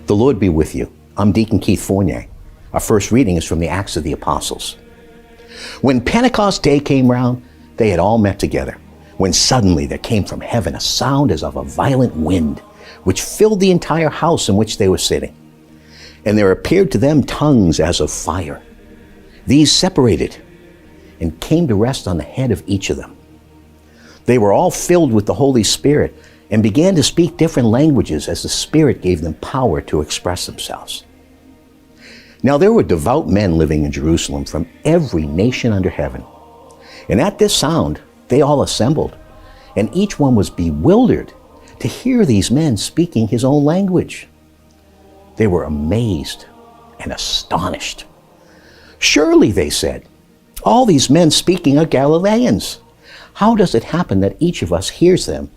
The Lord be with you. I'm Deacon Keith Fournier. Our first reading is from the Acts of the Apostles. When Pentecost Day came round, they had all met together, when suddenly there came from heaven a sound as of a violent wind, which filled the entire house in which they were sitting. And there appeared to them tongues as of fire. These separated and came to rest on the head of each of them. They were all filled with the Holy Spirit and began to speak different languages as the Spirit gave them power to express themselves. Now there were devout men living in Jerusalem from every nation under heaven. And at this sound, they all assembled, and each one was bewildered to hear these men speaking his own language. They were amazed and astonished. Surely, they said, all these men speaking are Galileans. How does it happen that each of us hears them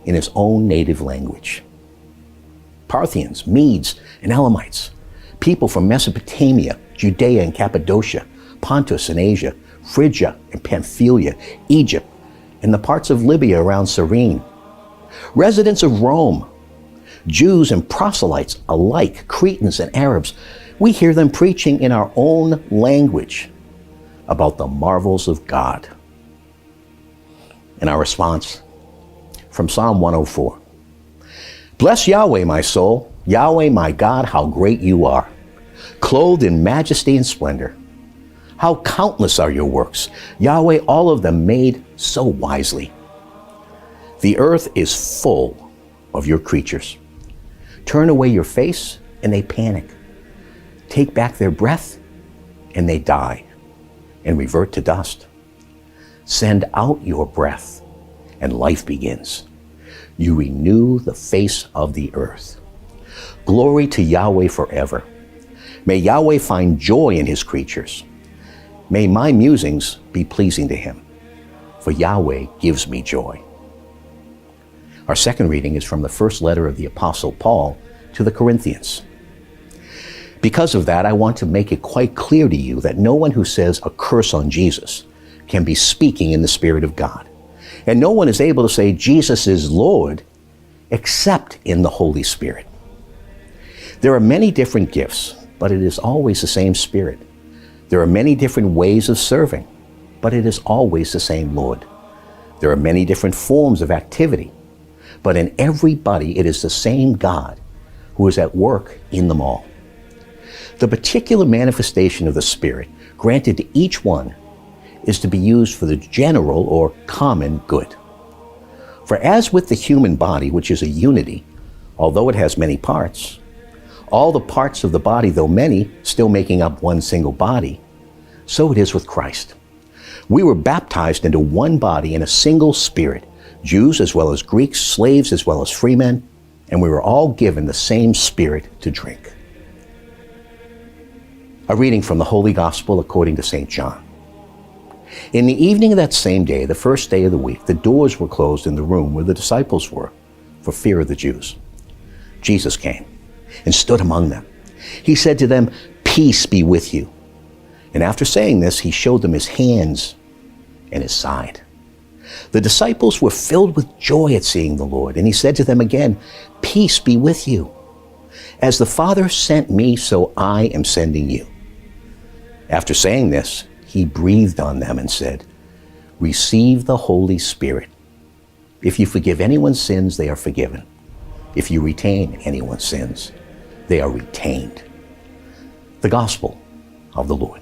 in his own native language? Parthians, Medes, and Elamites, people from Mesopotamia, Judea and Cappadocia, Pontus and Asia, Phrygia and Pamphylia, Egypt, and the parts of Libya around Cyrene, residents of Rome, Jews and proselytes alike, Cretans and Arabs, we hear them preaching in our own language about the marvels of God. And our response from Psalm 104. Bless Yahweh, my soul. Yahweh, my God, how great you are, clothed in majesty and splendor. How countless are your works, Yahweh, all of them made so wisely. The earth is full of your creatures. Turn away your face, and they panic. Take back their breath, and they die, and revert to dust. Send out your breath, and life begins. You renew the face of the earth. Glory to Yahweh forever. May Yahweh find joy in his creatures. May my musings be pleasing to him, for Yahweh gives me joy. Our second reading is from the first letter of the Apostle Paul to the Corinthians. Because of that, I want to make it quite clear to you that no one who says a curse on Jesus can be speaking in the Spirit of God. And no one is able to say Jesus is Lord except in the Holy Spirit. There are many different gifts, but it is always the same Spirit. There are many different ways of serving, but it is always the same Lord. There are many different forms of activity, but in everybody it is the same God who is at work in them all. The particular manifestation of the Spirit granted to each one is to be used for the general or common good. For as with the human body, which is a unity, although it has many parts, all the parts of the body, though many, still making up one single body, so it is with Christ. We were baptized into one body in a single Spirit, Jews as well as Greeks, slaves as well as free men, and we were all given the same Spirit to drink. A reading from the Holy Gospel according to St. John. In the evening of that same day, the first day of the week, the doors were closed in the room where the disciples were, for fear of the Jews. Jesus came and stood among them. He said to them, "Peace be with you." And after saying this, he showed them his hands and his side. The disciples were filled with joy at seeing the Lord, and he said to them again, "Peace be with you. As the Father sent me, so I am sending you." After saying this, he breathed on them and said, "Receive the Holy Spirit. If you forgive anyone's sins, they are forgiven. If you retain anyone's sins, they are retained." The Gospel of the Lord.